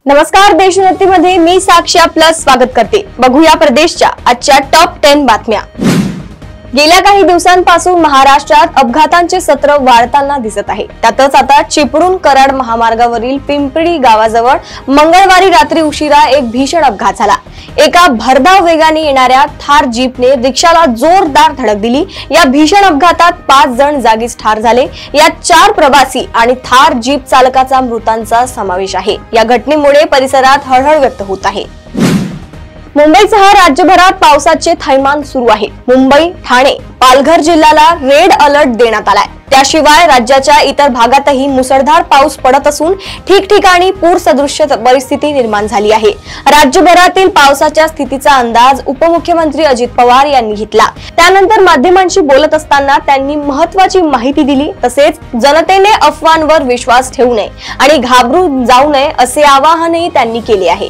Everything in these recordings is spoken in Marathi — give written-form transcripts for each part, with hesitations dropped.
नमस्कार, देशोन्नतीमध्ये मी साक्षी आपलं स्वागत करते। बघूया प्रदेशच्या आजच्या टॉप 10 बातम्या। गेल्या काही दिवसांपासून महाराष्ट्रात अपघातांचे सत्र वाढताना दिसत आहे। त्यातच आता चिपळूण कराड महामार्गावरील पिंपरी गावाजवळ मंगळवारी रात्री उशिरा एक भीषण अपघात झाला। एका भरधाव वेगाने येणाऱ्या थार जीपने रिक्षाला जोरदार धडक दिली। या भीषण अपघातात 5 जण जागीच ठार झाले। यात 4 प्रवासी आणि थार जीप चालकाचा मृतांचा समावेश आहे। या घटनेमुळे परिसरात हळहळ व्यक्त होत आहे। मुंबईसह राज्यभरात पावसाचे थैमान सुरू आहे। मुंबई, ठाणे, पालघर जिल्ह्याला रेड अलर्ट देण्यात आलाय। त्याशिवाय राज्याच्या इतर भागातही मुसळधार पाऊस पडत असून ठिकठिकाणी पूर सदृश्य परिस्थिती निर्माण झाली आहे। राज्यभरातील पावसाच्या स्थितीचा अंदाज उपमुख्यमंत्री अजित पवार यांनी घेतला। त्यानंतर माध्यमांशी बोलत असताना त्यांनी महत्त्वाची माहिती दिली। तसेच जनतेने अफवांवर विश्वास ठेवू नये आणि घाबरून जाऊ नये असे आवाहनही त्यांनी केले आहे।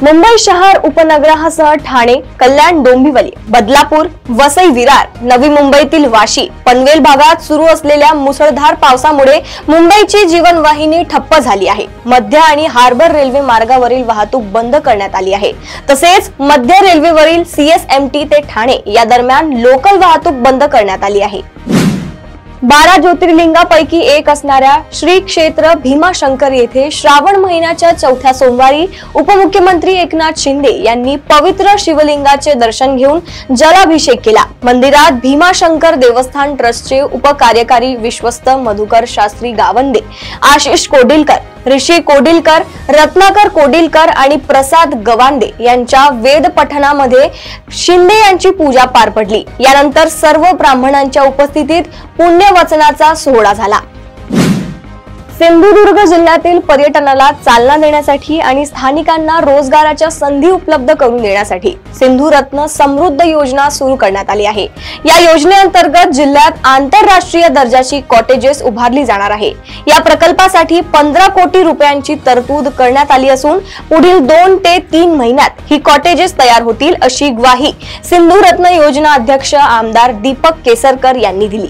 मुंबई शहर उपनगरासह ठाणे, कल्याण, डोंबिवली, बदलापूर, वसई, विरार, नवी मुंबईतील वाशी, पनवेल भागात सुरू असलेल्या मुसळधार पावसामुळे मुंबईची जीवनवाहिनी ठप्प झाली आहे। मध्य आणि हार्बर रेल्वे मार्गावरील वाहतूक बंद करण्यात आली आहे। तसेच मध्य रेल्वेवरील CSMT ते ठाणे या दरम्यान लोकल वाहतूक बंद करण्यात आली आहे। 12 ज्योतिर्लिंगापैकी एक असणाऱ्या श्री क्षेत्र भीमाशंकर येथे श्रावण महिन्याच्या चौथ्या सोमवारी उपमुख्यमंत्री एकनाथ शिंदे यांनी पवित्र शिवलिंगाचे दर्शन घेऊन जलाभिषेक केला। मंदिरात भीमाशंकर देवस्थान ट्रस्टचे उपकार्यकारी विश्वस्त मधुकर शास्त्री गावंदे, आशिष कोडिलकर, ऋषी कोडिलकर, रत्नाकर कोडिलकर आणि प्रसाद गवांदे यांच्या वेद पठणामध्ये शिंदे यांची पूजा पार पडली। यानंतर सर्व ब्राह्मणांच्या उपस्थितीत पुण्यवचनाचा सोहळा झाला। सिंधुदुर्ग जिल्ह्यातील पर्यटनाला चालना देण्यासाठी आणि स्थानिकांना रोजगाराच्या संधी उपलब्ध करून देण्यासाठी सिंधू रत्न समृद्ध योजना सुरू करण्यात आली आहे। या योजनेअंतर्गत जिल्ह्यात आंतरराष्ट्रीय दर्जाची कॉटेजेस उभारली जाणार आहे। या प्रकल्पासाठी 15 कोटी रुपयांची तरतूद करण्यात आली असून पुढील 2 ते 3 महिन्यात ही कॉटेजेस तयार होतील अशी ग्वाही सिंधू रत्न योजना अध्यक्ष आमदार दीपक केसरकर यांनी दिली।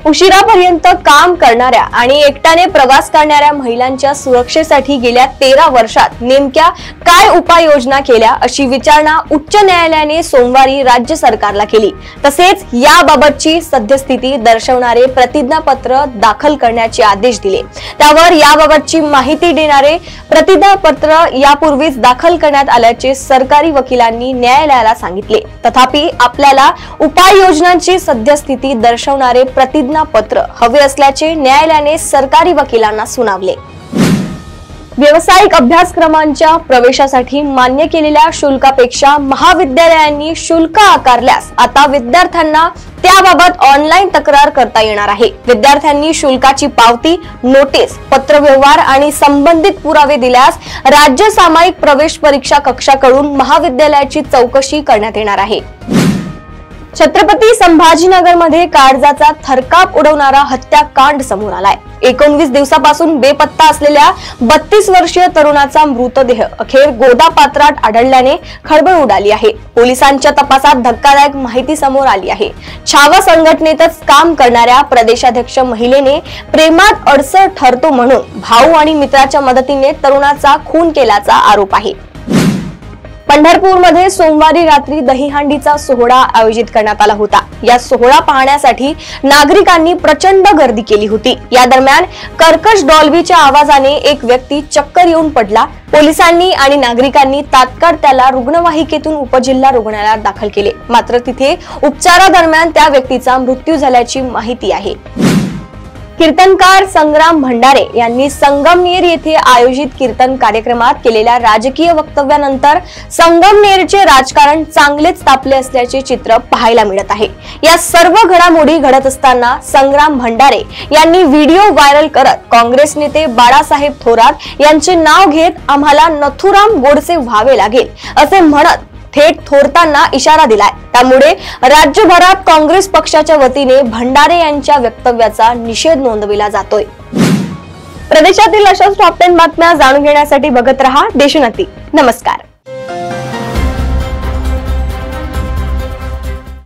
उशिरापर्यंत काम करणाऱ्या आणि एकट्याने प्रवास करणाऱ्या महिलांच्या सुरक्षेसाठी गेल्या 13 वर्षात नेमक्या काय उपाययोजना केल्या अशी विचारणा उच्च न्यायालयाने सोमवारी राज्य सरकारला केली। तसेच याबाबतची सद्यस्थिती दर्शवणारे प्रतिज्ञापत्र दाखल करण्याचे आदेश दिले। त्यावर याबाबतची माहिती देणारे प्रतिज्ञापत्र यापूर्वीच दाखल करण्यात आल्याचे सरकारी वकिलांनी न्यायालयाला सांगितले। तथापि आपल्याला उपाययोजनांची सद्यस्थिती दर्शवणारे प्रतिज्ञापत्र हवे असल्याचे न्यायालयाने सरकारी वकिलांना सुनावले। व्यावसायिक अभ्यासक्रमांच्या प्रवेशासाठी मान्य केलेल्या शुल्कापेक्षा महाविद्यालयांनी शुल्क आकारल्यास आता विद्यार्थ्यांना त्याबाबत ऑनलाईन तक्रार करता येणार आहे। विद्यार्थ्यांनी शुल्काची पावती, नोटीस, पत्रव्यवहार आणि संबंधित पुरावे दिल्यास राज्य सामायिक प्रवेश परीक्षा कक्षाकडून महाविद्यालयाची चौकशी करण्यात येणार आहे। छत्रपती संभाजीनगर मध्ये काळजाचा थरकाप उडवणारा हत्याकांड समोर आलाय। 19 दिवसापासून बेपत्ता असलेल्या 32 वर्षीय तरुणाचा मृतदेह अखेर गोदापात्रात आढळल्याने खळबळ उडाली आहे। पोलिसांच्या तपासात धक्कादायक माहिती समोर आली आहे। छावा संघटनेतच काम करणाऱ्या प्रदेशाध्यक्ष महिलेने प्रेमात अडसर ठरतो म्हणून भाऊ आणि मित्राच्या मदतीने तरुणाचा खून केल्याचा आरोप आहे। पंढरपूरमध्ये सोमवारी रात्री दहीहंडीचा सोहळा आयोजित करण्यात आला होता। या सोहळा पाहण्यासाठी नागरिकांनी प्रचंड गर्दी केली होती। या दरम्यान कर्कश डॉल्बीच्या आवाजाने एक व्यक्ती चक्कर येऊन पडला। पोलिसांनी आणि नागरिकांनी तात्काळ त्याला रुग्णवाहिकेतून उपजिल्हा रुग्णालयात दाखल केले। मात्र तिथे उपचारादरम्यान त्या व्यक्तीचा मृत्यू झाल्याची माहिती आहे। कीर्तनकार संग्राम भंडारे यांनी संगमनेर येथे आयोजित कीर्तन कार्यक्रमात केलेल्या राजकीय वक्तव्यानंतर संगमनेरचे राजकारण चांगलेच तापले असल्याचे चित्र पाहायला मिळत आहे। या सर्व घडामोडी घडत असताना संग्राम भंडारे यांनी व्हिडिओ व्हायरल करत काँग्रेस नेते बाळासाहेब थोरात यांचे नाव घेत आम्हाला नथुराम गोडसे व्हावे लागेल असे म्हणत थेट थोरताना इशारा दिलाय। त्यामुळे राज्यभरात काँग्रेस पक्षाच्या वतीने भंडारे यांच्या वक्तव्याचा निषेध नोंदविला जातोय। प्रदेशातील अशाच टॉप 10 बातम्या जाणून घेण्यासाठी बघत रहा देशोन्नती। नमस्कार।